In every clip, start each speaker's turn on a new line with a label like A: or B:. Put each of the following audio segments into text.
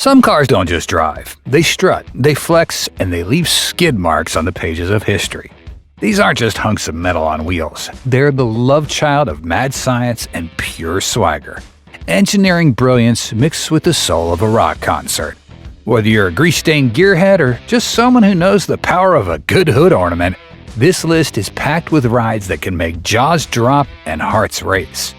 A: Some cars don't just drive. They strut, they flex, and they leave skid marks on the pages of history. These aren't just hunks of metal on wheels. They're the love child of mad science and pure swagger. Engineering brilliance mixed with the soul of a rock concert. Whether you're a grease-stained gearhead or just someone who knows the power of a good hood ornament, this list is packed with rides that can make jaws drop and hearts race.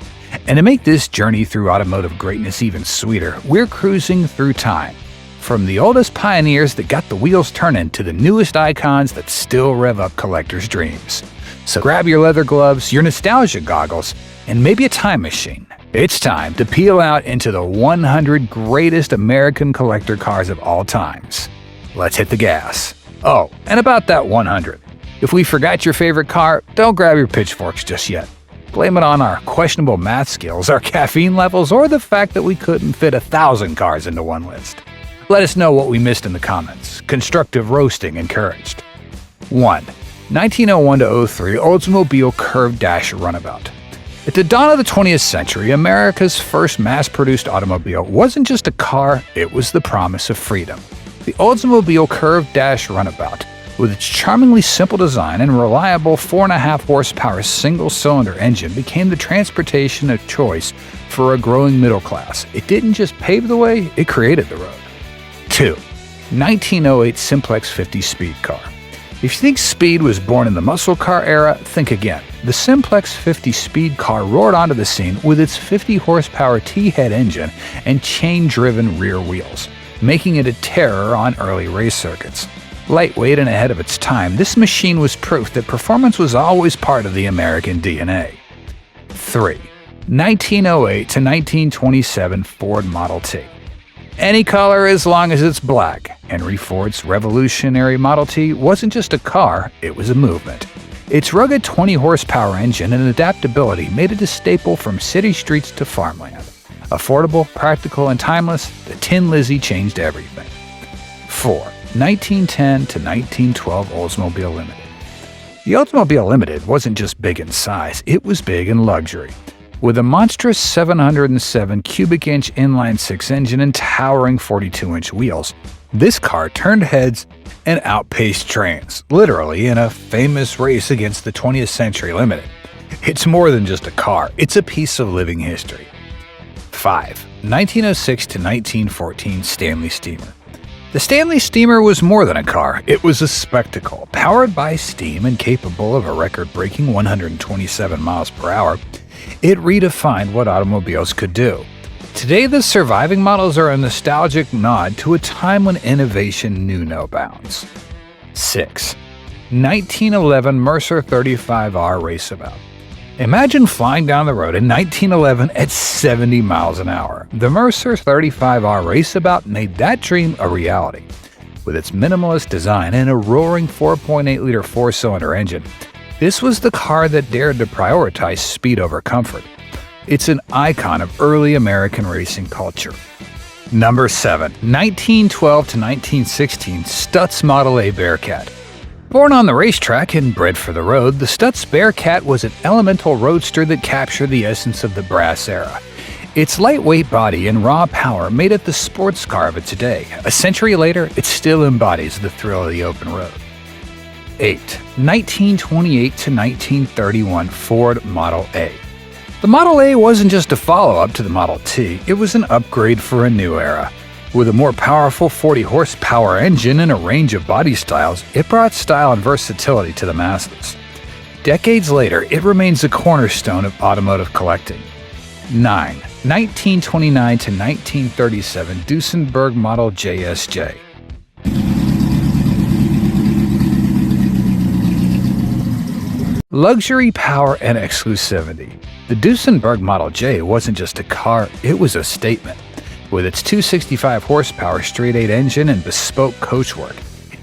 A: And to make this journey through automotive greatness even sweeter, we're cruising through time. From the oldest pioneers that got the wheels turning to the newest icons that still rev up collectors' dreams. So grab your leather gloves, your nostalgia goggles, and maybe a time machine. It's time to peel out into the 100 greatest American collector cars of all times. Let's hit the gas. Oh, and about that 100. If we forgot your favorite car, don't grab your pitchforks just yet. Blame it on our questionable math skills, our caffeine levels, or the fact that we couldn't fit 1,000 cars into one list. Let us know what we missed in the comments. Constructive roasting encouraged. 1. 1901 to 03 Oldsmobile Curved Dash Runabout. At the dawn of the 20th century, America's first mass-produced automobile wasn't just a car, it was the promise of freedom. The Oldsmobile Curved Dash Runabout, with its charmingly simple design and reliable 4.5 horsepower single-cylinder engine, became the transportation of choice for a growing middle class. It didn't just pave the way, it created the road. 2. 1908 Simplex 50 Speed Car. If you think speed was born in the muscle car era, think again. The Simplex 50 Speed Car roared onto the scene with its 50 horsepower T-head engine and chain-driven rear wheels, making it a terror on early race circuits. Lightweight and ahead of its time, this machine was proof that performance was always part of the American DNA. 3. 1908 to 1927 Ford Model T. Any color as long as it's black. Henry Ford's revolutionary Model T wasn't just a car, it was a movement. Its rugged 20 horsepower engine and adaptability made it a staple from city streets to farmland. Affordable, practical, and timeless, the Tin Lizzie changed everything. 4. 1910 to 1912 Oldsmobile Limited. The Oldsmobile Limited wasn't just big in size, it was big in luxury. With a monstrous 707 cubic inch inline-six engine and towering 42-inch wheels, this car turned heads and outpaced trains, literally in a famous race against the 20th Century Limited. It's more than just a car, it's a piece of living history. 5. 1906 to 1914 Stanley Steamer. The Stanley Steamer was more than a car, it was a spectacle. Powered by steam and capable of a record-breaking 127 miles per hour, it redefined what automobiles could do. Today, the surviving models are a nostalgic nod to a time when innovation knew no bounds. 6. 1911 Mercer 35R Raceabout. Imagine flying down the road in 1911 at 70 miles an hour. The Mercer 35R Raceabout made that dream a reality. With its minimalist design and a roaring 4.8-liter four-cylinder engine, this was the car that dared to prioritize speed over comfort. It's an icon of early American racing culture. Number 7. 1912 to 1916 Stutz Model A Bearcat. Born on the racetrack and bred for the road, the Stutz Bearcat was an elemental roadster that captured the essence of the brass era. Its lightweight body and raw power made it the sports car of its day. A century later, it still embodies the thrill of the open road. 8. 1928 to 1931 Ford Model A. The Model A wasn't just a follow-up to the Model T, it was an upgrade for a new era. With a more powerful 40 horsepower engine and a range of body styles, it brought style and versatility to the masses. Decades later, it remains a cornerstone of automotive collecting. 9. 1929 to 1937 Duesenberg Model JSJ. Luxury, power, and exclusivity. The Duesenberg Model J wasn't just a car, it was a statement. With its 265 horsepower straight-8 engine and bespoke coachwork,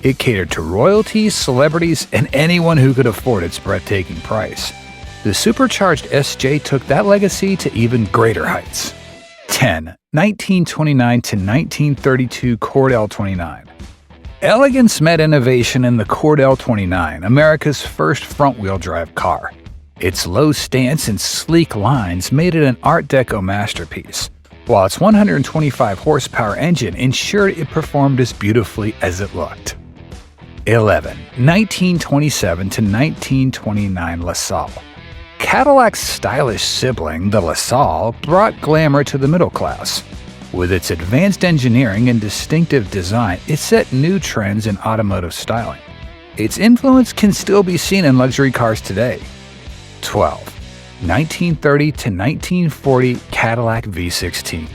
A: it catered to royalties, celebrities, and anyone who could afford its breathtaking price. The supercharged SJ took that legacy to even greater heights. 10. 1929 to 1932 Cord L29. Elegance met innovation in the Cord L29, America's first front-wheel drive car. Its low stance and sleek lines made it an Art Deco masterpiece. while its 125 horsepower engine ensured it performed as beautifully as it looked. 11. 1927 to 1929 LaSalle. Cadillac's stylish sibling, the LaSalle, brought glamour to the middle class. With its advanced engineering and distinctive design, it set new trends in automotive styling. Its influence can still be seen in luxury cars today. 12. 1930 to 1940 Cadillac V16.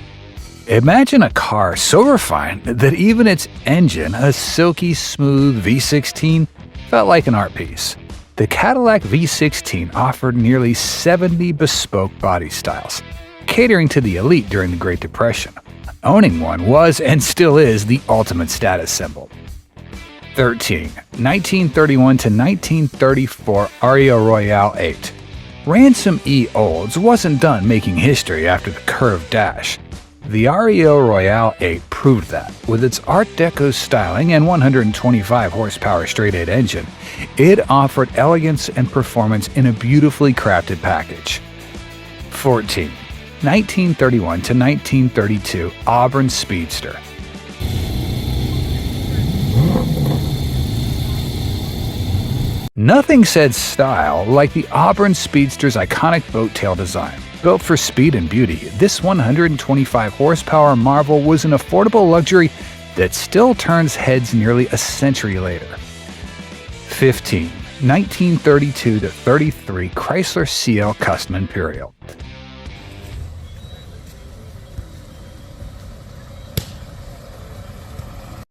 A: Imagine a car so refined that even its engine, a silky smooth V16, felt like an art piece. The Cadillac V16 offered nearly 70 bespoke body styles, catering to the elite during the Great Depression. Owning one was and still is the ultimate status symbol. 13. 1931 to 1934 Aria Royale 8. Ransom E. Olds wasn't done making history after the curved dash. The Aria Royale 8 proved that, with its Art Deco styling and 125 horsepower straight-eight engine, it offered elegance and performance in a beautifully crafted package. 14. 1931 to 1932 Auburn Speedster. Nothing said style like the Auburn Speedster's iconic boat tail design. Built for speed and beauty, this 125 horsepower marvel was an affordable luxury that still turns heads nearly a century later. 15. 1932 to 33 Chrysler CL Custom Imperial.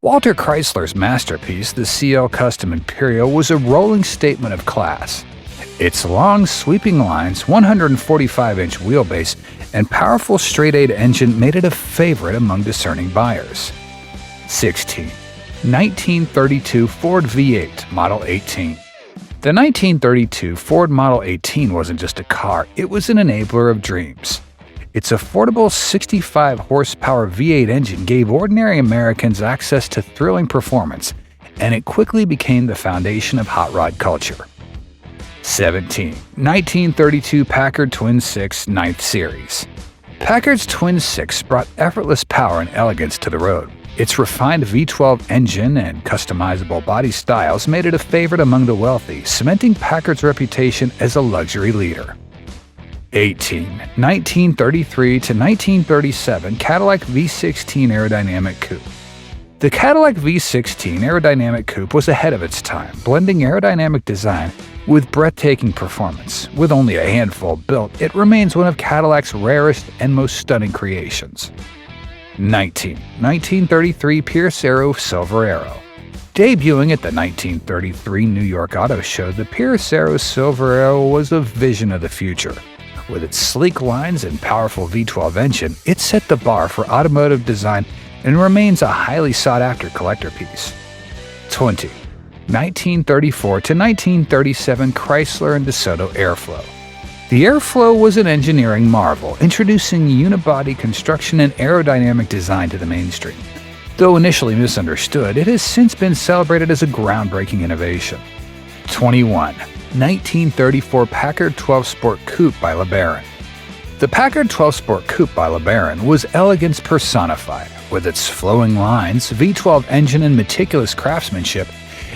A: Walter Chrysler's masterpiece, the CL Custom Imperial, was a rolling statement of class. Its long, sweeping lines, 145-inch wheelbase, and powerful straight-eight engine made it a favorite among discerning buyers. 16. 1932 Ford V8 Model 18. The 1932 Ford Model 18 wasn't just a car, it was an enabler of dreams. Its affordable 65-horsepower V8 engine gave ordinary Americans access to thrilling performance, and it quickly became the foundation of hot rod culture. 17. 1932 Packard Twin 6 9th Series. Packard's Twin 6 brought effortless power and elegance to the road. Its refined V12 engine and customizable body styles made it a favorite among the wealthy, cementing Packard's reputation as a luxury leader. 18. 1933 to 1937 Cadillac V16 Aerodynamic Coupe. The Cadillac V16 Aerodynamic Coupe was ahead of its time, blending aerodynamic design with breathtaking performance. With only a handful built, it remains one of Cadillac's rarest and most stunning creations. 19. 1933 Pierce Arrow Silver Arrow. Debuting at the 1933 New York Auto Show, the Pierce Arrow Silver Arrow was a vision of the future. With its sleek lines and powerful V12 engine, it set the bar for automotive design and remains a highly sought-after collector piece. 20. 1934 to 1937 Chrysler and DeSoto Airflow. The Airflow was an engineering marvel, introducing unibody construction and aerodynamic design to the mainstream. Though initially misunderstood, it has since been celebrated as a groundbreaking innovation. 21. 1934 Packard 12 Sport Coupe by LeBaron. The Packard 12 Sport Coupe by LeBaron was elegance personified. With its flowing lines, V12 engine, and meticulous craftsmanship,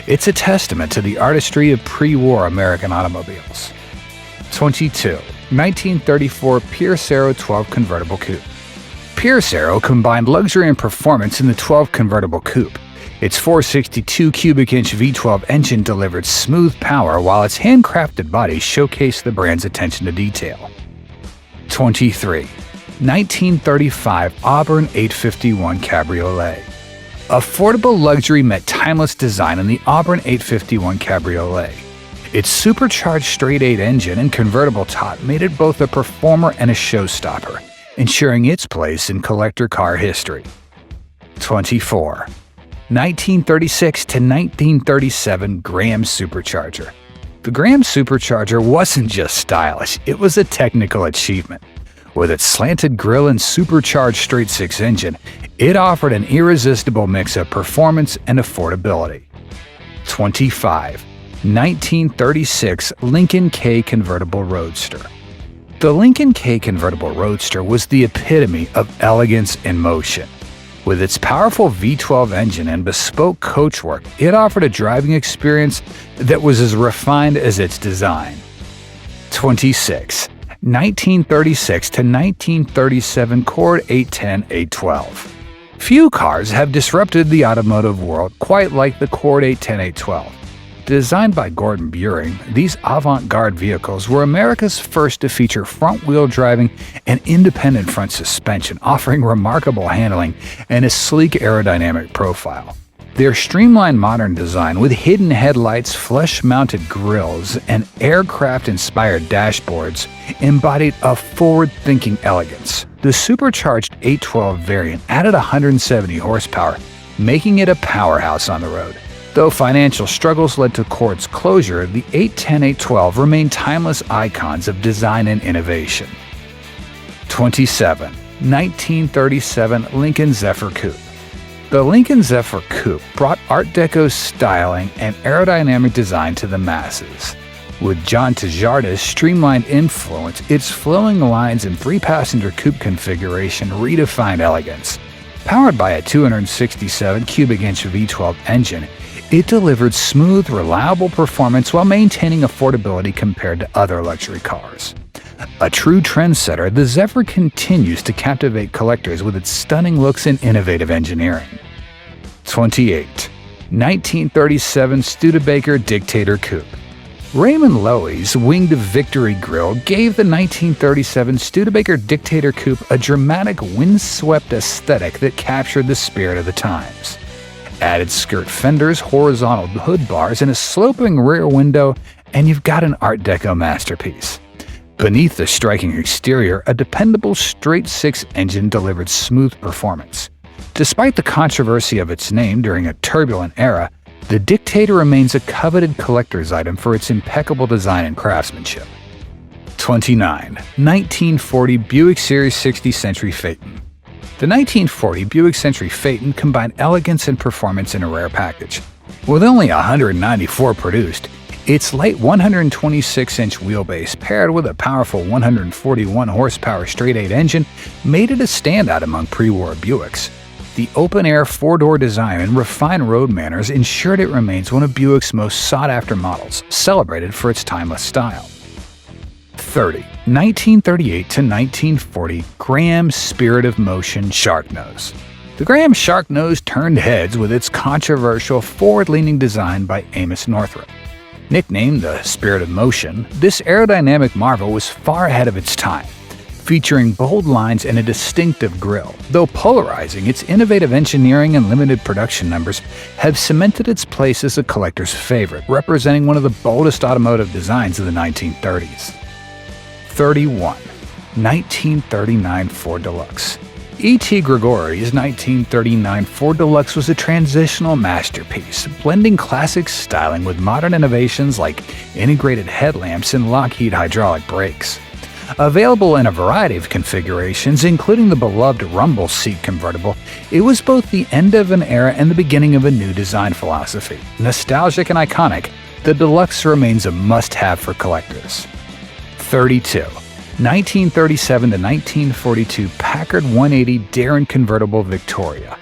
A: it's a testament to the artistry of pre-war American automobiles. 22. 1934 Pierce Arrow 12 Convertible Coupe. Pierce Arrow combined luxury and performance in the 12 Convertible Coupe. Its 462 cubic inch V12 engine delivered smooth power, while its handcrafted body showcased the brand's attention to detail. 23. 1935 Auburn 851 Cabriolet. Affordable luxury met timeless design in the Auburn 851 Cabriolet. Its supercharged straight-eight engine and convertible top made it both a performer and a showstopper, ensuring its place in collector car history. 24. 1936 to 1937 Graham Supercharger. The Graham Supercharger wasn't just stylish, it was a technical achievement. With its slanted grille and supercharged straight-six engine, it offered an irresistible mix of performance and affordability. 25. 1936 Lincoln K Convertible Roadster. The Lincoln K convertible roadster was the epitome of elegance in motion. With its powerful V12 engine and bespoke coachwork, it offered a driving experience that was as refined as its design. 26. 1936 to 1937 Cord 810-812. Few cars have disrupted the automotive world quite like the Cord 810-812. Designed by Gordon Buring, these avant-garde vehicles were America's first to feature front-wheel driving and independent front suspension, offering remarkable handling and a sleek aerodynamic profile. Their streamlined modern design with hidden headlights, flush-mounted grilles, and aircraft-inspired dashboards embodied a forward-thinking elegance. The supercharged 812 variant added 170 horsepower, making it a powerhouse on the road. Though financial struggles led to Cord's closure, the 810-812 remain timeless icons of design and innovation. 27. 1937 Lincoln Zephyr Coupe. The Lincoln Zephyr Coupe brought Art Deco styling and aerodynamic design to the masses. With John Tjaarda's streamlined influence, its flowing lines and three-passenger coupe configuration redefined elegance. Powered by a 267 cubic inch V12 engine, it delivered smooth, reliable performance while maintaining affordability compared to other luxury cars. A true trendsetter, the Zephyr continues to captivate collectors with its stunning looks and innovative engineering. 28. 1937 Studebaker Dictator Coupe. Raymond Loewy's winged Victory grille gave the 1937 Studebaker Dictator Coupe a dramatic, windswept aesthetic that captured the spirit of the times. Added skirt fenders, horizontal hood bars, and a sloping rear window, and you've got an Art Deco masterpiece. Beneath the striking exterior, a dependable straight-six engine delivered smooth performance. Despite the controversy of its name during a turbulent era, the Dictator remains a coveted collector's item for its impeccable design and craftsmanship. 29. 1940 Buick Series 60 Century Phaeton. The 1940 Buick Century Phaeton combined elegance and performance in a rare package. With only 194 produced, its light 126-inch wheelbase paired with a powerful 141 horsepower straight-eight engine made it a standout among pre-war Buicks. The open-air four-door design and refined road manners ensured it remains one of Buick's most sought-after models, celebrated for its timeless style. 30. 1938 to 1940 Graham Spirit of Motion Sharknose. The Graham Sharknose turned heads with its controversial forward-leaning design by Amos Northrop. Nicknamed the Spirit of Motion, this aerodynamic marvel was far ahead of its time, featuring bold lines and a distinctive grille. Though polarizing, its innovative engineering and limited production numbers have cemented its place as a collector's favorite, representing one of the boldest automotive designs of the 1930s. 31. 1939 Ford Deluxe. E.T. Gregori's 1939 Ford Deluxe was a transitional masterpiece, blending classic styling with modern innovations like integrated headlamps and Lockheed hydraulic brakes. Available in a variety of configurations, including the beloved rumble seat convertible, it was both the end of an era and the beginning of a new design philosophy. Nostalgic and iconic, the Deluxe remains a must-have for collectors. 32. 1937 to 1942 Packard 180 Darrin Convertible Victoria.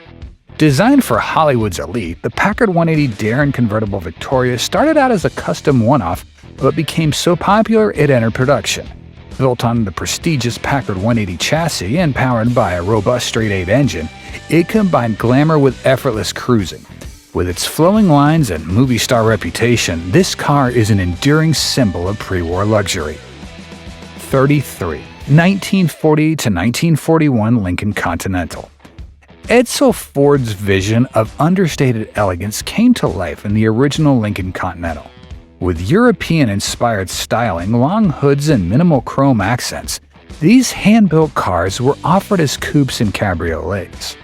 A: Designed for Hollywood's elite, the Packard 180 Darrin Convertible Victoria started out as a custom one-off, but became so popular it entered production. Built on the prestigious Packard 180 chassis and powered by a robust straight-eight engine, it combined glamour with effortless cruising. With its flowing lines and movie star reputation, this car is an enduring symbol of pre-war luxury. 33. 1940 to 1941 Lincoln Continental. Edsel Ford's vision of understated elegance came to life in the original Lincoln Continental. With European-inspired styling, long hoods, and minimal chrome accents, these hand-built cars were offered as coupes and cabriolets.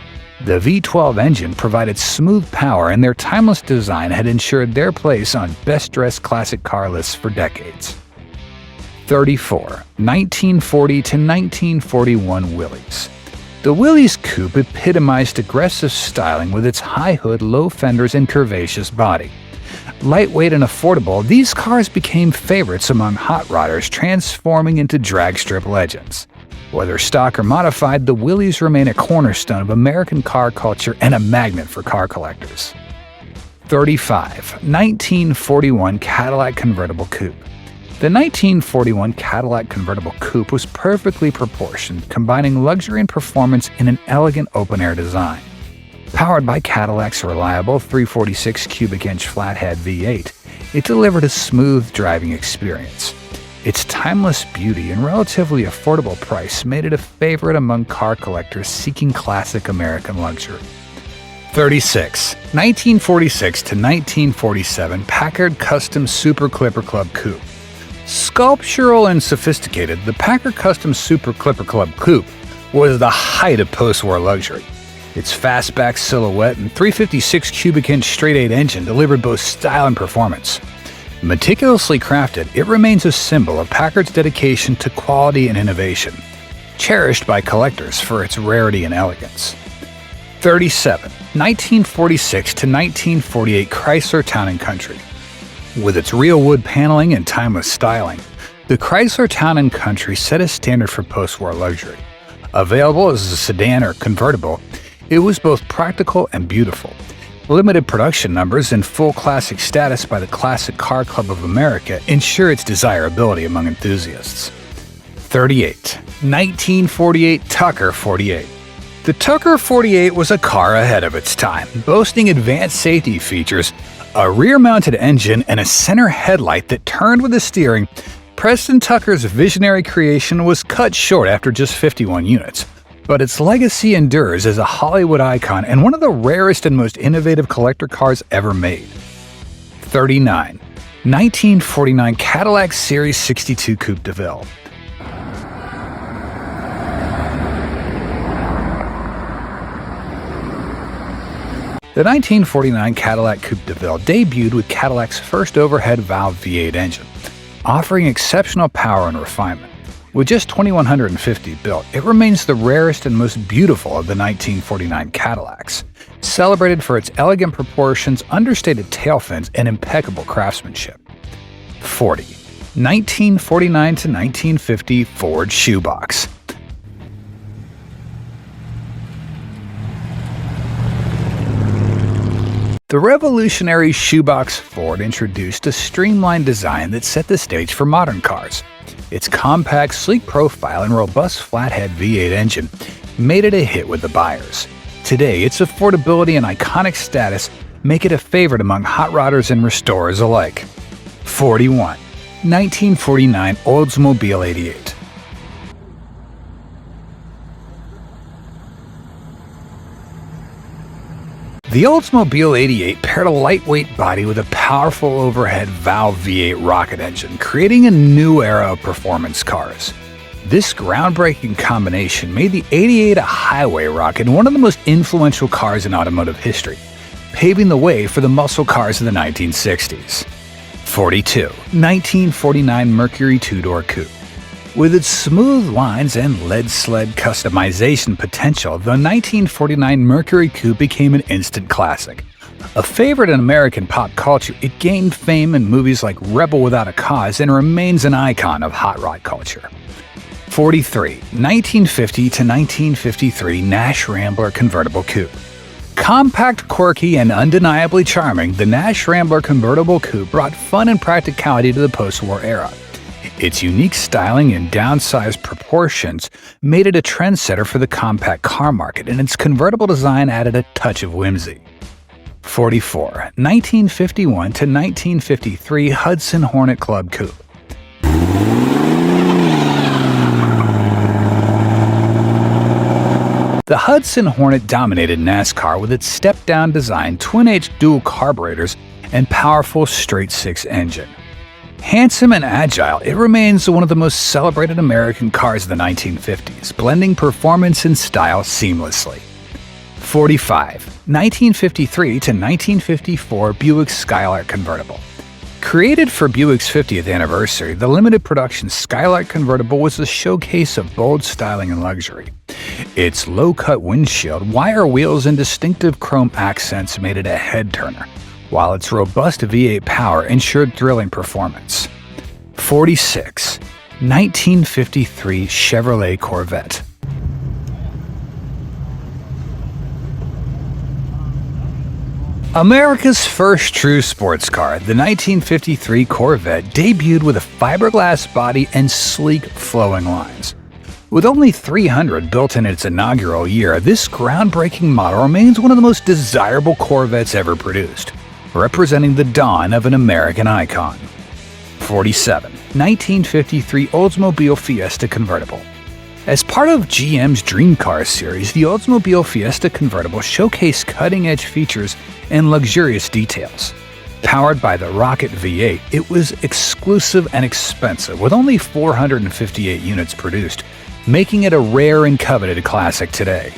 A: The V12 engine provided smooth power, and their timeless design had ensured their place on best-dressed classic car lists for decades. 34. 1940 to 1941 Willys. The Willys Coupe epitomized aggressive styling with its high hood, low fenders, and curvaceous body. Lightweight and affordable, these cars became favorites among hot rodders, transforming into drag strip legends. Whether stock or modified, the Willys remain a cornerstone of American car culture and a magnet for car collectors. 35. 1941 Cadillac Convertible Coupe. The 1941 Cadillac Convertible Coupe was perfectly proportioned, combining luxury and performance in an elegant open-air design. Powered by Cadillac's reliable 346 cubic inch flathead V8, it delivered a smooth driving experience. Its timeless beauty and relatively affordable price made it a favorite among car collectors seeking classic American luxury. 36. 1946 to 1947 Packard Custom Super Clipper Club Coupe. Sculptural and sophisticated, the Packard Custom Super Clipper Club Coupe was the height of post-war luxury. Its fastback silhouette and 356 cubic inch straight-8 engine delivered both style and performance. Meticulously crafted, it remains a symbol of Packard's dedication to quality and innovation, cherished by collectors for its rarity and elegance. 37. 1946 to 1948 Chrysler Town & Country. With its real wood paneling and timeless styling, the Chrysler Town & Country set a standard for post-war luxury. Available as a sedan or convertible, it was both practical and beautiful. Limited production numbers and full classic status by the Classic Car Club of America ensure its desirability among enthusiasts. 38. 1948 Tucker 48. The Tucker 48 was a car ahead of its time, boasting advanced safety features, a rear-mounted engine, and a center headlight that turned with the steering. Preston Tucker's visionary creation was cut short after just 51 units. But its legacy endures as a Hollywood icon and one of the rarest and most innovative collector cars ever made. 39. 1949 Cadillac Series 62 Coupe de Ville. The 1949 Cadillac Coupe de Ville debuted with Cadillac's first overhead valve V8 engine, offering exceptional power and refinement. With just 2,150 built, it remains the rarest and most beautiful of the 1949 Cadillacs, celebrated for its elegant proportions, understated tail fins, and impeccable craftsmanship. 40. 1949 to 1950 Ford Shoebox. The revolutionary shoebox Ford introduced a streamlined design that set the stage for modern cars. Its compact, sleek profile and robust flathead V8 engine made it a hit with the buyers. Today, its affordability and iconic status make it a favorite among hot rodders and restorers alike. 41. 1949 Oldsmobile 88. The Oldsmobile 88 paired a lightweight body with a powerful overhead valve V8 rocket engine, creating a new era of performance cars. This groundbreaking combination made the 88 a highway rocket and one of the most influential cars in automotive history, paving the way for the muscle cars of the 1960s. 42. 1949 Mercury two-door coupe. With its smooth lines and lead sled customization potential, the 1949 Mercury Coupe became an instant classic. A favorite in American pop culture, it gained fame in movies like Rebel Without a Cause and remains an icon of hot rod culture. 43. 1950 to 1953 Nash Rambler Convertible Coupe. Compact, quirky, and undeniably charming, the Nash Rambler Convertible Coupe brought fun and practicality to the post-war era. Its unique styling and downsized proportions made it a trendsetter for the compact car market, and its convertible design added a touch of whimsy. 44. 1951 to 1953 Hudson Hornet Club Coupe. The Hudson Hornet dominated NASCAR with its step-down design, twin-H dual carburetors, and powerful straight-six engine. Handsome and agile, it remains one of the most celebrated American cars of the 1950s, blending performance and style seamlessly. 45. 1953 to 1954 Buick Skylark Convertible. Created for Buick's 50th anniversary, the limited production Skylark Convertible was a showcase of bold styling and luxury. Its low-cut windshield, wire wheels, and distinctive chrome accents made it a head-turner, while its robust V8 power ensured thrilling performance. 46. 1953 Chevrolet Corvette. America's first true sports car, the 1953 Corvette debuted with a fiberglass body and sleek, flowing lines. With only 300 built in its inaugural year, this groundbreaking model remains one of the most desirable Corvettes ever produced, representing the dawn of an American icon. 47. 1953 Oldsmobile Fiesta Convertible. As part of GM's Dream Car series, the Oldsmobile Fiesta Convertible showcased cutting-edge features and luxurious details. Powered by the Rocket V8, it was exclusive and expensive, with only 458 units produced, making it a rare and coveted classic today.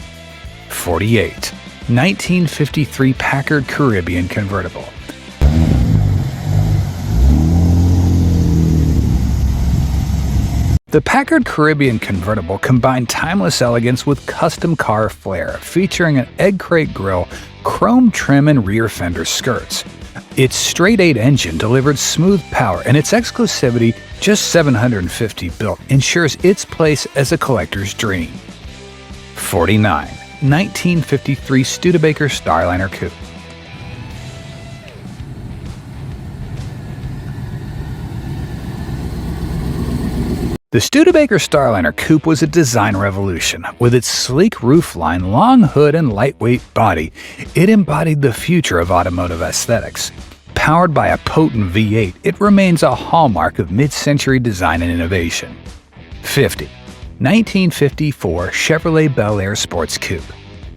A: 48. 1953 Packard Caribbean Convertible. The Packard Caribbean Convertible combined timeless elegance with custom car flair, featuring an egg crate grille, chrome trim, and rear fender skirts. Its straight-8 engine delivered smooth power, and its exclusivity, just 750 built, ensures its place as a collector's dream. 49. 1953 Studebaker Starliner Coupe. The Studebaker Starliner Coupe was a design revolution. With its sleek roofline, long hood, and lightweight body, it embodied the future of automotive aesthetics. Powered by a potent V8, it remains a hallmark of mid-century design and innovation. 50. 1954 Chevrolet Bel Air Sports Coupe.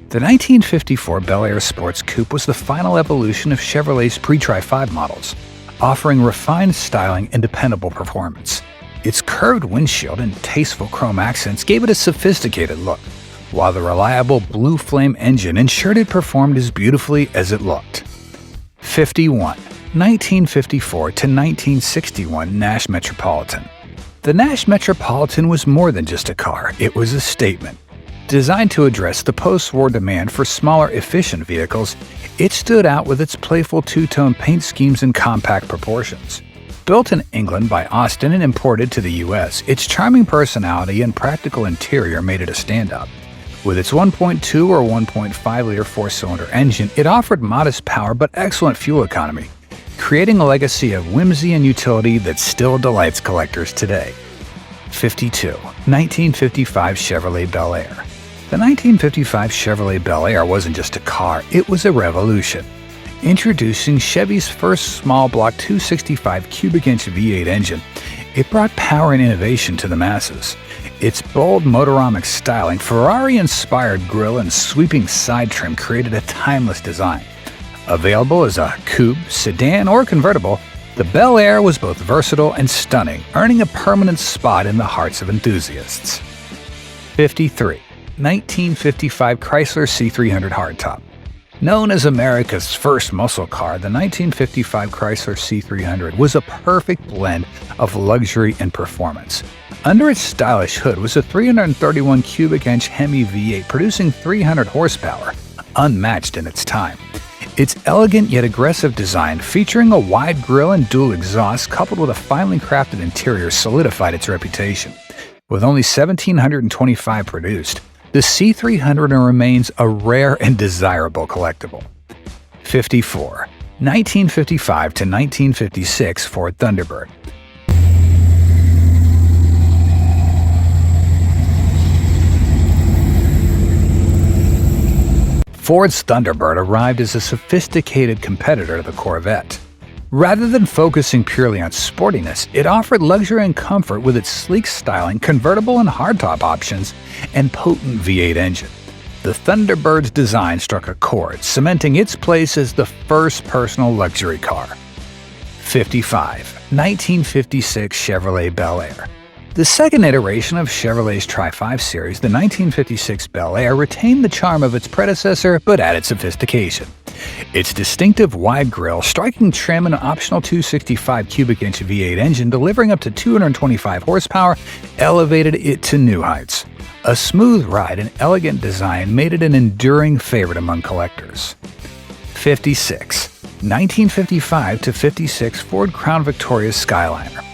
A: The 1954 Bel Air Sports Coupe was the final evolution of Chevrolet's pre-Tri-5 models, offering refined styling and dependable performance. Its curved windshield and tasteful chrome accents gave it a sophisticated look, while the reliable Blue Flame engine ensured it performed as beautifully as it looked. 51. 1954 to 1961 Nash Metropolitan. The Nash Metropolitan was more than just a car, it was a statement. Designed to address the post-war demand for smaller, efficient vehicles, it stood out with its playful two-tone paint schemes and compact proportions. Built in England by Austin and imported to the US, its charming personality and practical interior made it a standout. With its 1.2 or 1.5-liter four-cylinder engine, it offered modest power but excellent fuel economy, creating a legacy of whimsy and utility that still delights collectors today. 52. 1955 Chevrolet Bel Air. The 1955 Chevrolet Bel Air wasn't just a car, it was a revolution. Introducing Chevy's first small-block 265 cubic-inch V8 engine, it brought power and innovation to the masses. Its bold motoramic styling, Ferrari-inspired grille, and sweeping side trim created a timeless design. Available as a coupe, sedan, or convertible, the Bel Air was both versatile and stunning, earning a permanent spot in the hearts of enthusiasts. 53. 1955 Chrysler C300 Hardtop. Known as America's first muscle car, the 1955 Chrysler C300 was a perfect blend of luxury and performance. Under its stylish hood was a 331 cubic-inch Hemi V8 producing 300 horsepower, unmatched in its time. Its elegant yet aggressive design, featuring a wide grille and dual exhaust coupled with a finely crafted interior, solidified its reputation. With only 1,725 produced, the C300 remains a rare and desirable collectible. 54. 1955 to 1956 Ford Thunderbird. Ford's Thunderbird arrived as a sophisticated competitor to the Corvette. Rather than focusing purely on sportiness, it offered luxury and comfort with its sleek styling, convertible and hardtop options, and potent V8 engine. The Thunderbird's design struck a chord, cementing its place as the first personal luxury car. 55. 1956 Chevrolet Bel Air. The second iteration of Chevrolet's Tri-5 series, the 1956 Bel Air, retained the charm of its predecessor but added sophistication. Its distinctive wide grille, striking trim, and optional 265 cubic-inch V8 engine delivering up to 225 horsepower elevated it to new heights. A smooth ride and elegant design made it an enduring favorite among collectors. 56. 1955 to 56 Ford Crown Victoria Skyliner.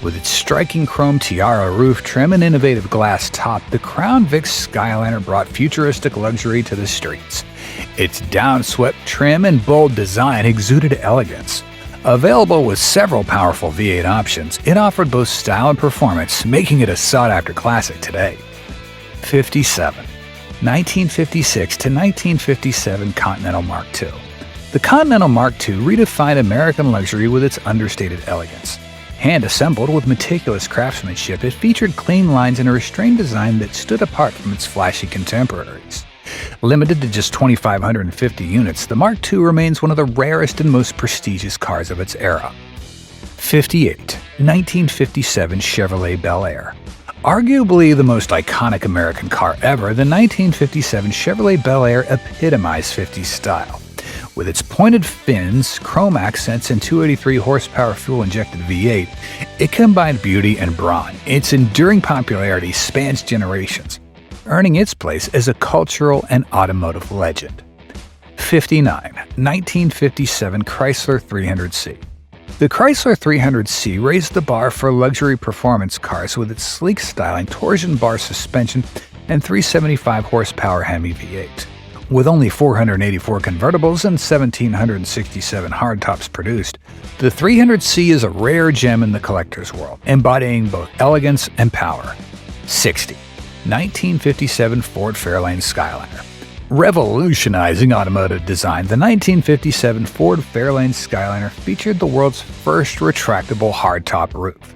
A: With its striking chrome tiara roof trim and innovative glass top, the Crown Vic Skyliner brought futuristic luxury to the streets. Its downswept trim and bold design exuded elegance. Available with several powerful V8 options, it offered both style and performance, making it a sought-after classic today. 57. 1956 to 1957 Continental Mark II. The Continental Mark II redefined American luxury with its understated elegance. Hand-assembled with meticulous craftsmanship, it featured clean lines and a restrained design that stood apart from its flashy contemporaries. Limited to just 2,550 units, the Mark II remains one of the rarest and most prestigious cars of its era. 58. 1957 Chevrolet Bel Air. Arguably the most iconic American car ever, the 1957 Chevrolet Bel Air epitomized 50s style. With its pointed fins, chrome accents, and 283 horsepower fuel-injected V8, it combined beauty and brawn. Its enduring popularity spans generations, earning its place as a cultural and automotive legend. 59. 1957 Chrysler 300C. The Chrysler 300C raised the bar for luxury performance cars with its sleek styling, torsion bar suspension, and 375 horsepower Hemi V8. With only 484 convertibles and 1,767 hardtops produced, the 300C is a rare gem in the collector's world, embodying both elegance and power. 60. 1957 Ford Fairlane Skyliner. Revolutionizing automotive design, the 1957 Ford Fairlane Skyliner featured the world's first retractable hardtop roof.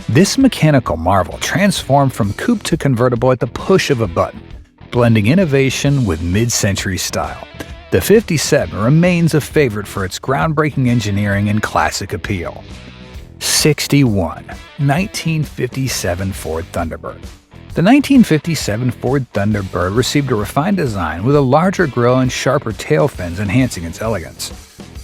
A: This mechanical marvel transformed from coupe to convertible at the push of a button, blending innovation with mid-century style. The 57 remains a favorite for its groundbreaking engineering and classic appeal. 61. 1957 Ford Thunderbird. The 1957 Ford Thunderbird received a refined design with a larger grille and sharper tail fins enhancing its elegance.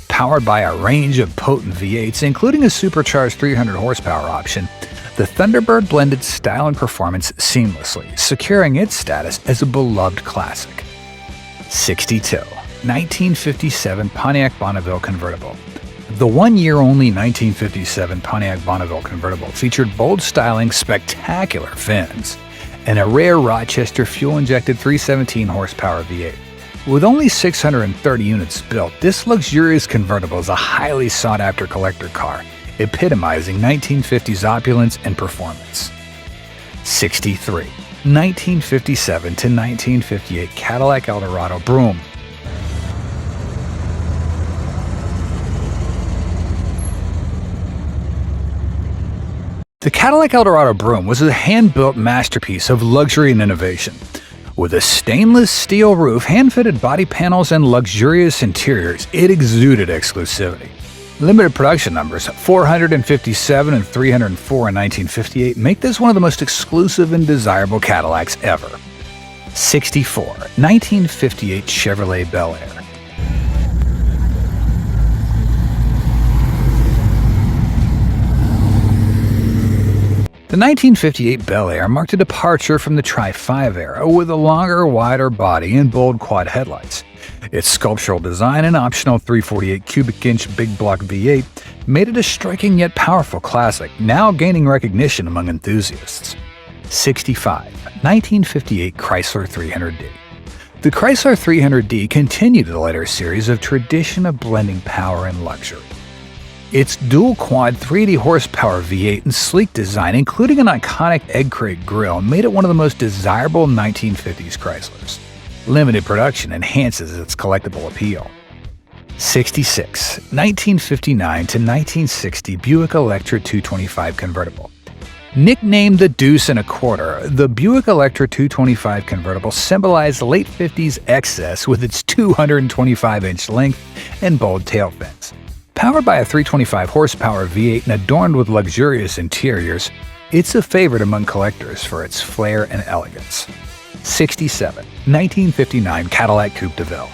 A: Powered by a range of potent V8s, including a supercharged 300 horsepower option, the Thunderbird blended style and performance seamlessly, securing its status as a beloved classic. 62. 1957 Pontiac Bonneville Convertible. The one-year-only 1957 Pontiac Bonneville Convertible featured bold styling, spectacular fins, and a rare Rochester fuel-injected 317 horsepower V8. With only 630 units built, this luxurious convertible is a highly sought-after collector car, epitomizing 1950s opulence and performance. 63. 1957 to 1958 Cadillac Eldorado Broom. The Cadillac Eldorado Broom was a hand-built masterpiece of luxury and innovation. With a stainless steel roof, hand-fitted body panels, and luxurious interiors, it exuded exclusivity. Limited production numbers, 457 and 304 in 1958, make this one of the most exclusive and desirable Cadillacs ever. 64. 1958 Chevrolet Bel Air. The 1958 Bel Air marked a departure from the Tri-5 era with a longer, wider body and bold quad headlights. Its sculptural design and optional 348 cubic inch big block V8 made it a striking yet powerful classic, now gaining recognition among enthusiasts. 65. 1958 Chrysler 300D. The Chrysler 300D continued the later series of tradition of blending power and luxury. Its dual-quad 380 horsepower V8 and sleek design, including an iconic egg crate grille, made it one of the most desirable 1950s Chryslers. Limited production enhances its collectible appeal. 66. 1959 to 1960 Buick Electra 225 Convertible. Nicknamed the Deuce and a Quarter, the Buick Electra 225 Convertible symbolized late 50s excess with its 225-inch length and bold tail fins. Powered by a 325 horsepower V8 and adorned with luxurious interiors, it's a favorite among collectors for its flair and elegance. 67. 1959 Cadillac Coupe de Ville.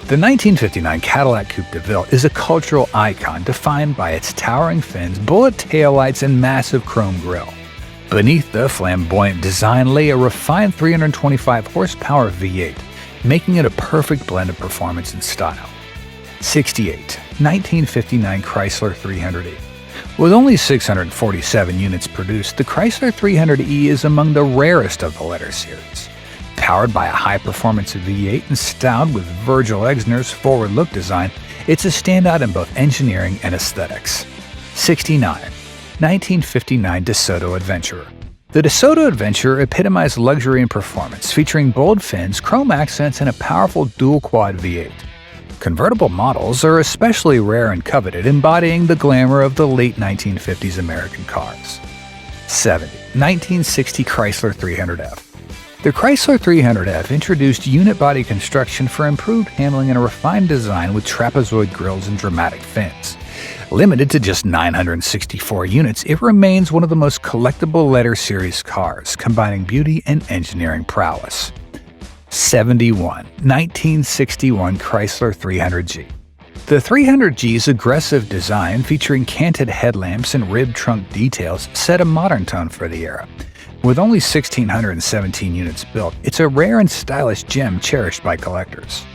A: The 1959 Cadillac Coupe de Ville is a cultural icon defined by its towering fins, bullet taillights, and massive chrome grille. Beneath the flamboyant design lay a refined 325 horsepower V8, making it a perfect blend of performance and style. 68. 1959 Chrysler 300E. With only 647 units produced, the Chrysler 300E is among the rarest of the letter series. Powered by a high-performance V8 and styled with Virgil Exner's forward-look design, it's a standout in both engineering and aesthetics. 69. 1959 DeSoto Adventurer. The DeSoto Adventurer epitomized luxury and performance, featuring bold fins, chrome accents, and a powerful dual-quad V8. Convertible models are especially rare and coveted, embodying the glamour of the late 1950s American cars. 70. 1960 Chrysler 300F. The Chrysler 300F introduced unit body construction for improved handling and a refined design with trapezoid grilles and dramatic fins. Limited to just 964 units, it remains one of the most collectible letter series cars, combining beauty and engineering prowess. 71. 1961 Chrysler 300G. The 300G's aggressive design, featuring canted headlamps and ribbed trunk details, set a modern tone for the era. With only 1,617 units built, it's a rare and stylish gem cherished by collectors.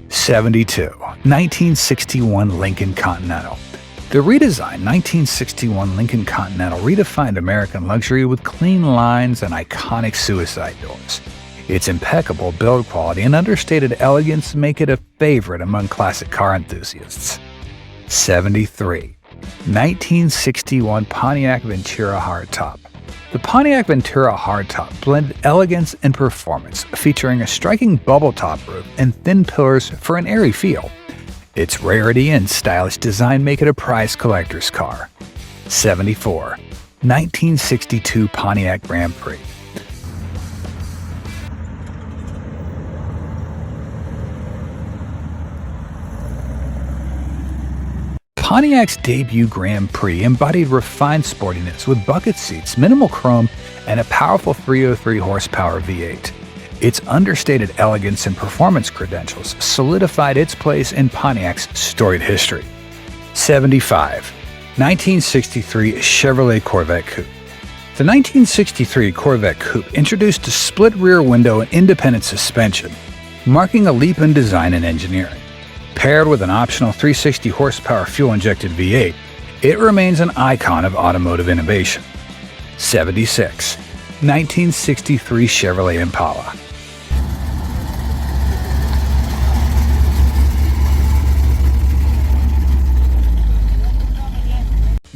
A: 72. 1961 Lincoln Continental. The redesigned 1961 Lincoln Continental redefined American luxury with clean lines and iconic suicide doors. Its impeccable build quality and understated elegance make it a favorite among classic car enthusiasts. 73. 1961 Pontiac Ventura Hardtop. The Pontiac Ventura Hardtop blended elegance and performance, featuring a striking bubble-top roof and thin pillars for an airy feel. Its rarity and stylish design make it a prized collector's car. 74. 1962 Pontiac Grand Prix. Pontiac's debut Grand Prix embodied refined sportiness with bucket seats, minimal chrome, and a powerful 303 horsepower V8. Its understated elegance and performance credentials solidified its place in Pontiac's storied history. 75. 1963 Chevrolet Corvette Coupe. The 1963 Corvette Coupe introduced a split rear window and independent suspension, marking a leap in design and engineering. Paired with an optional 360 horsepower fuel-injected V8, it remains an icon of automotive innovation. 76. 1963 Chevrolet Impala.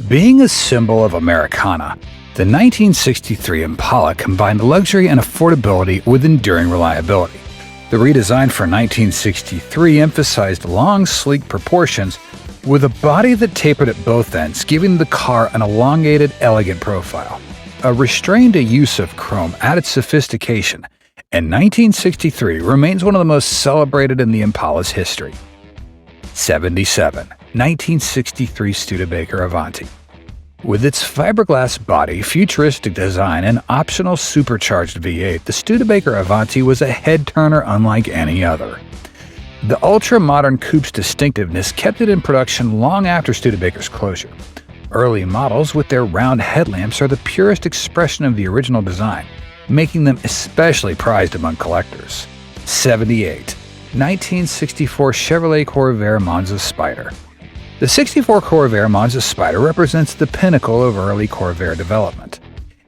A: Being a symbol of Americana, the 1963 Impala combined luxury and affordability with enduring reliability. The redesign for 1963 emphasized long, sleek proportions with a body that tapered at both ends, giving the car an elongated, elegant profile. A restrained use of chrome added sophistication, and 1963 remains one of the most celebrated in the Impala's history. 77. 1963 Studebaker Avanti. With its fiberglass body, futuristic design, and optional supercharged V8, the Studebaker Avanti was a head-turner unlike any other. The ultra-modern coupe's distinctiveness kept it in production long after Studebaker's closure. Early models with their round headlamps are the purest expression of the original design, making them especially prized among collectors. 78. 1964 Chevrolet Corvair Monza Spider. The 64 Corvair Monza Spider represents the pinnacle of early Corvair development.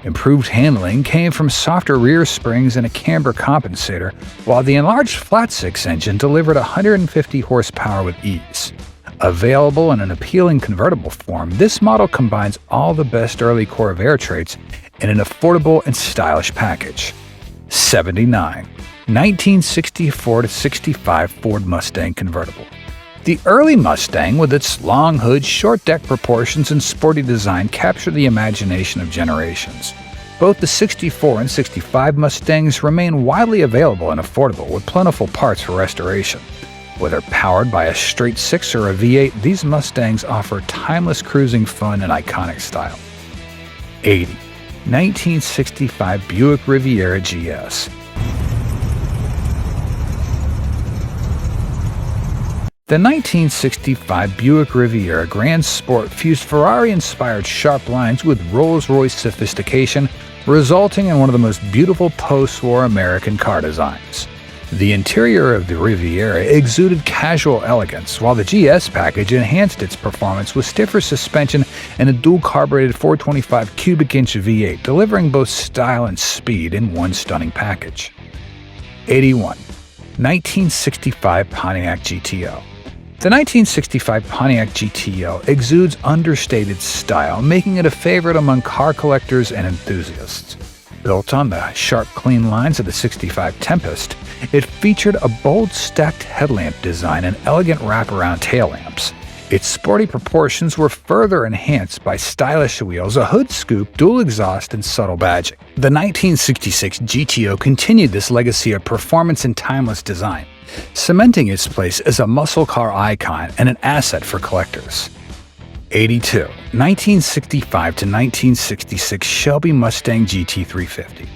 A: Improved handling came from softer rear springs and a camber compensator, while the enlarged flat-six engine delivered 150 horsepower with ease. Available in an appealing convertible form, this model combines all the best early Corvair traits in an affordable and stylish package. 79. 1964-65 Ford Mustang Convertible. The early Mustang, with its long hood, short deck proportions, and sporty design, captured the imagination of generations. Both the 64 and 65 Mustangs remain widely available and affordable, with plentiful parts for restoration. Whether powered by a straight six or a V8, these Mustangs offer timeless cruising fun and iconic style. 80. 1965 Buick Riviera GS. The 1965 Buick Riviera Grand Sport fused Ferrari-inspired sharp lines with Rolls-Royce sophistication, resulting in one of the most beautiful post-war American car designs. The interior of the Riviera exuded casual elegance, while the GS package enhanced its performance with stiffer suspension and a dual-carbureted 425 cubic-inch V8, delivering both style and speed in one stunning package. 81. 1965 Pontiac GTO. The 1965 Pontiac GTO exudes understated style, making it a favorite among car collectors and enthusiasts. Built on the sharp, clean lines of the '65 Tempest, it featured a bold stacked headlamp design and elegant wraparound tail lamps. Its sporty proportions were further enhanced by stylish wheels, a hood scoop, dual exhaust, and subtle badging. The 1966 GTO continued this legacy of performance and timeless design, cementing its place as a muscle car icon and an asset for collectors. 82. 1965 to 1966 Shelby Mustang GT350.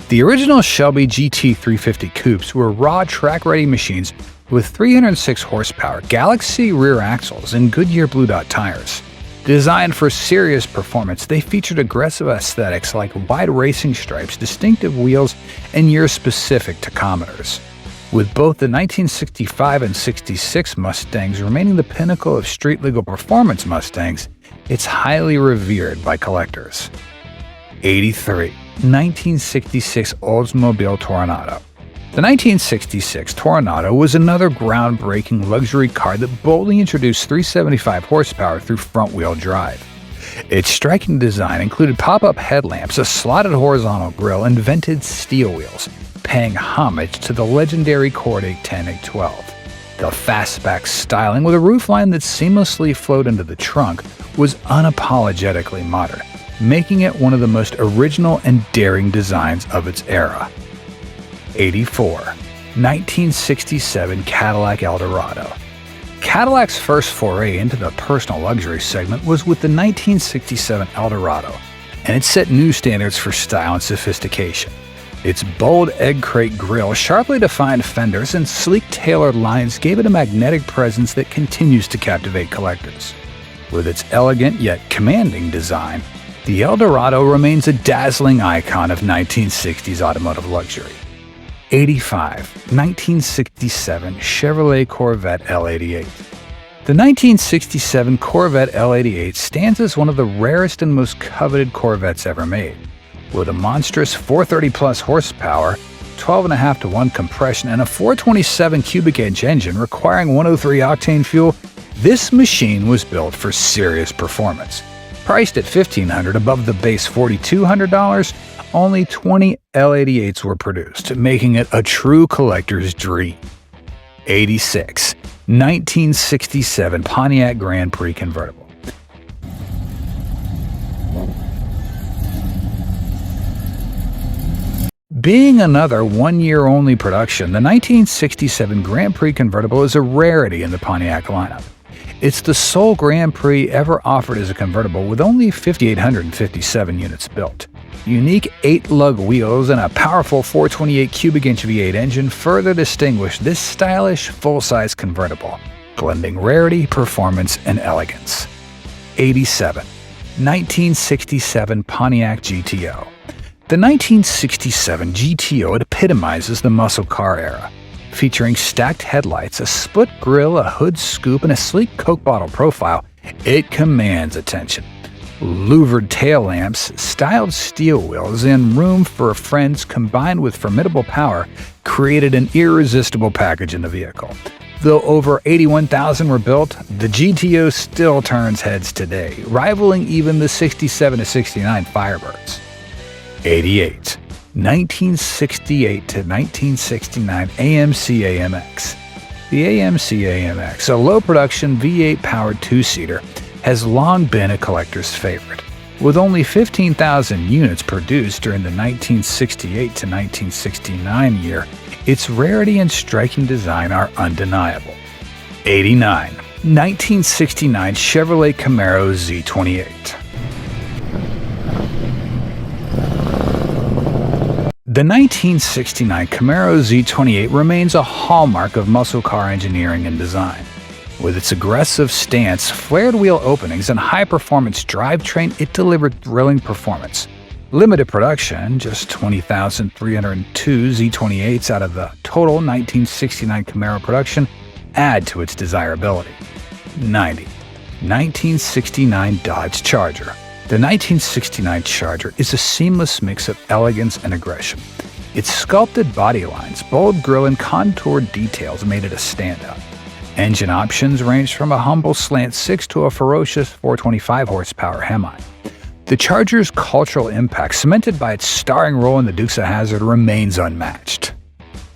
A: The original Shelby GT350 coupes were raw track-ready machines with 306 horsepower, Galaxy rear axles, and Goodyear Blue Dot tires. Designed for serious performance, they featured aggressive aesthetics like wide racing stripes, distinctive wheels, and year-specific tachometers. With both the 1965 and '66 Mustangs remaining the pinnacle of street-legal performance Mustangs, it's highly revered by collectors. 83. 1966 Oldsmobile Toronado. The 1966 Toronado was another groundbreaking luxury car that boldly introduced 375 horsepower through front-wheel drive. Its striking design included pop-up headlamps, a slotted horizontal grille, and vented steel wheels, paying homage to the legendary Cord 810 812. The fastback styling with a roofline that seamlessly flowed into the trunk was unapologetically modern, making it one of the most original and daring designs of its era. 84. 1967 Cadillac Eldorado. Cadillac's first foray into the personal luxury segment was with the 1967 Eldorado, and it set new standards for style and sophistication. Its bold egg crate grille, sharply defined fenders, and sleek tailored lines gave it a magnetic presence that continues to captivate collectors. With its elegant yet commanding design, the Eldorado remains a dazzling icon of 1960s automotive luxury. 85. 1967 Chevrolet Corvette L88. The 1967 Corvette L88 stands as one of the rarest and most coveted Corvettes ever made. With a monstrous 430-plus horsepower, 12.5 to 1 compression, and a 427 cubic-inch engine requiring 103-octane fuel, this machine was built for serious performance. Priced at $1,500 above the base $4,200, only 20 L88s were produced, making it a true collector's dream. 86. 1967 Pontiac Grand Prix Convertible. Being another one-year-only production, the 1967 Grand Prix Convertible is a rarity in the Pontiac lineup. It's the sole Grand Prix ever offered as a convertible, with only 5,857 units built. Unique 8-lug wheels and a powerful 428 cubic-inch V8 engine further distinguish this stylish, full-size convertible, blending rarity, performance, and elegance. 87. 1967 Pontiac GTO. The 1967 GTO epitomizes the muscle car era. Featuring stacked headlights, a split grille, a hood scoop, and a sleek Coke bottle profile, it commands attention. Louvered tail lamps, styled steel wheels, and room for friends combined with formidable power created an irresistible package in the vehicle. Though over 81,000 were built, the GTO still turns heads today, rivaling even the 67 to 69 Firebirds. 88. 1968 to 1969 AMC AMX. The AMC AMX, a low-production V8-powered two-seater, has long been a collector's favorite. With only 15,000 units produced during the 1968 to 1969 year, its rarity and striking design are undeniable. 89. 1969 Chevrolet Camaro Z28. The 1969 Camaro Z28 remains a hallmark of muscle car engineering and design. With its aggressive stance, flared wheel openings, and high-performance drivetrain, it delivered thrilling performance. Limited production, just 20,302 Z28s out of the total 1969 Camaro production, add to its desirability. 90. 1969 Dodge Charger. The 1969 Charger is a seamless mix of elegance and aggression. Its sculpted body lines, bold grille, and contoured details made it a standout. Engine options ranged from a humble slant 6 to a ferocious 425 horsepower Hemi. The Charger's cultural impact, cemented by its starring role in the Dukes of Hazzard, remains unmatched.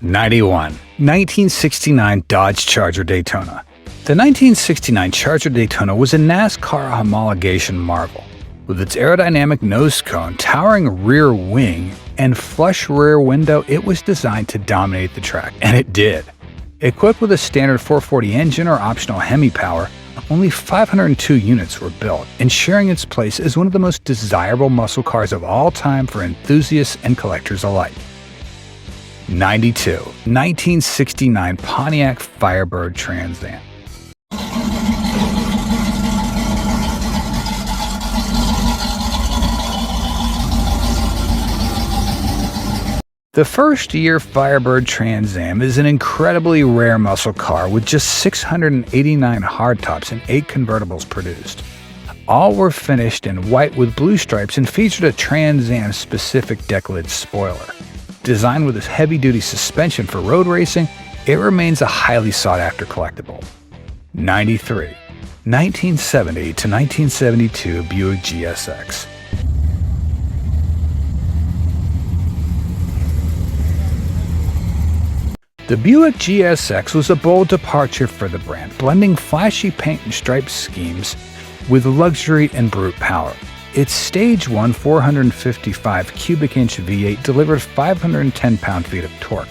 A: 91. 1969 Dodge Charger Daytona. The 1969 Charger Daytona was a NASCAR homologation marvel. With its aerodynamic nose cone, towering rear wing, and flush rear window, it was designed to dominate the track, and it did. Equipped with a standard 440 engine or optional Hemi power, only 502 units were built, ensuring its place as one of the most desirable muscle cars of all time for enthusiasts and collectors alike. 92. 1969 Pontiac Firebird Trans Am. The first-year Firebird Trans Am is an incredibly rare muscle car with just 689 hardtops and 8 convertibles produced. All were finished in white with blue stripes and featured a Trans Am-specific deck lid spoiler. Designed with a heavy-duty suspension for road racing, it remains a highly sought-after collectible. 93. 1970 to 1972 Buick GSX. The Buick GSX was a bold departure for the brand, blending flashy paint and stripe schemes with luxury and brute power. Its Stage 1 455 cubic inch V8 delivered 510 pound-feet of torque,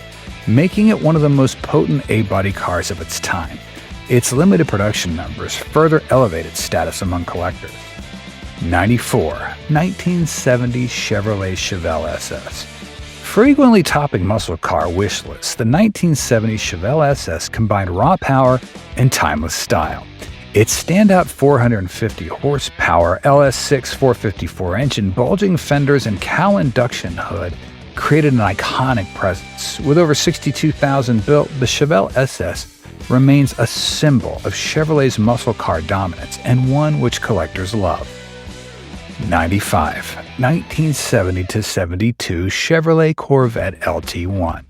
A: making it one of the most potent A-body cars of its time. Its limited production numbers further elevate its status among collectors. 94. 1970 Chevrolet Chevelle SS. Frequently topping muscle car wish lists, the 1970 Chevelle SS combined raw power and timeless style. Its standout 450 horsepower LS6 454 engine, bulging fenders, and cowl induction hood created an iconic presence. With over 62,000 built, the Chevelle SS remains a symbol of Chevrolet's muscle car dominance and one which collectors love. 95. 1970 to 72 Chevrolet Corvette LT1.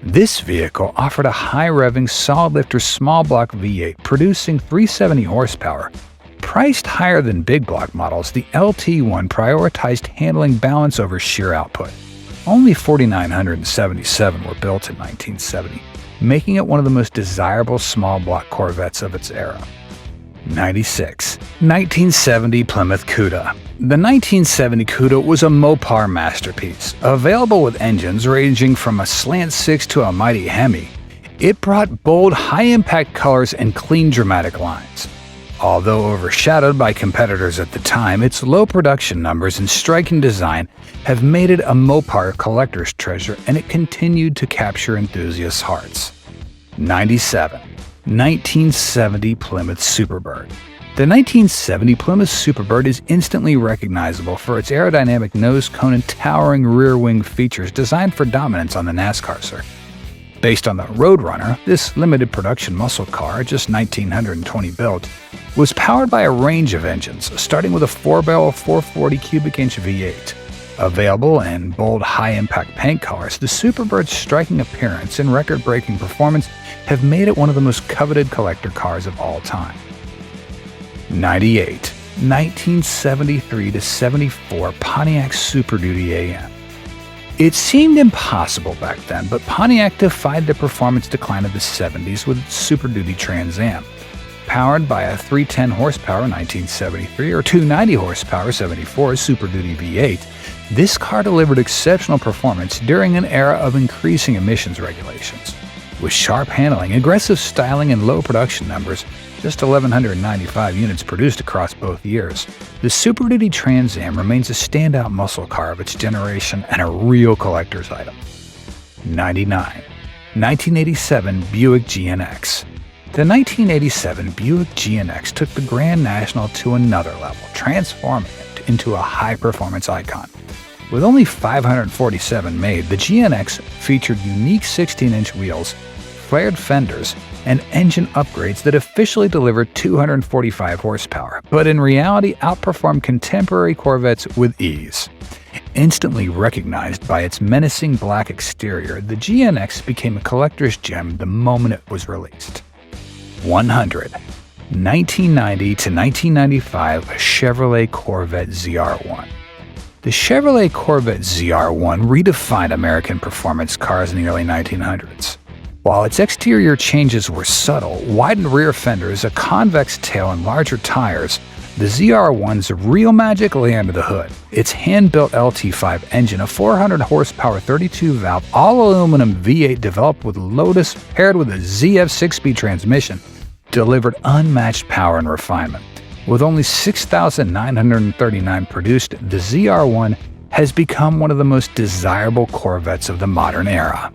A: This vehicle offered a high-revving, solid-lifter small-block V8 producing 370 horsepower. Priced higher than big-block models, the LT1 prioritized handling balance over sheer output. Only 4,977 were built in 1970, making it one of the most desirable small-block Corvettes of its era. 96. 1970 Plymouth Cuda. The 1970 Cuda was a Mopar masterpiece. Available with engines ranging from a slant 6 to a mighty Hemi, it brought bold, high-impact colors and clean, dramatic lines. Although overshadowed by competitors at the time, its low production numbers and striking design have made it a Mopar collector's treasure, and it continued to capture enthusiasts' hearts. 97. 1970 Plymouth Superbird. The 1970 Plymouth Superbird is instantly recognizable for its aerodynamic nose cone and towering rear wing features designed for dominance on the NASCAR circuit. Based on the Roadrunner, this limited production muscle car, just 1,920 built, was powered by a range of engines, starting with a 4-barrel 440 cubic inch V8. Available in bold, high-impact paint colors, the Superbird's striking appearance and record-breaking performance have made it one of the most coveted collector cars of all time. 98. 1973 to 74 Pontiac Super Duty AM. It seemed impossible back then, but Pontiac defied the performance decline of the 70s with its Super Duty Trans Am. Powered by a 310 horsepower 1973 or 290 horsepower 74 Super Duty V8, this car delivered exceptional performance during an era of increasing emissions regulations. With sharp handling, aggressive styling, and low production numbers, just 1,195 units produced across both years, the Super Duty Trans Am remains a standout muscle car of its generation and a real collector's item. 99. 1987 Buick GNX. The 1987 Buick GNX took the Grand National to another level, transforming it into a high-performance icon. With only 547 made, the GNX featured unique 16-inch wheels, flared fenders, and engine upgrades that officially delivered 245 horsepower, but in reality outperformed contemporary Corvettes with ease. Instantly recognized by its menacing black exterior, the GNX became a collector's gem the moment it was released. 100. 1990 to 1995 Chevrolet Corvette ZR1. The Chevrolet Corvette ZR1 redefined American performance cars in the early 1900s. While its exterior changes were subtle, widened rear fenders, a convex tail, and larger tires, the ZR1's real magic lay under the hood. Its hand-built LT5 engine, a 400-horsepower 32-valve all-aluminum V8 developed with Lotus paired with a ZF 6-speed transmission, delivered unmatched power and refinement. With only 6,939 produced, the ZR1 has become one of the most desirable Corvettes of the modern era.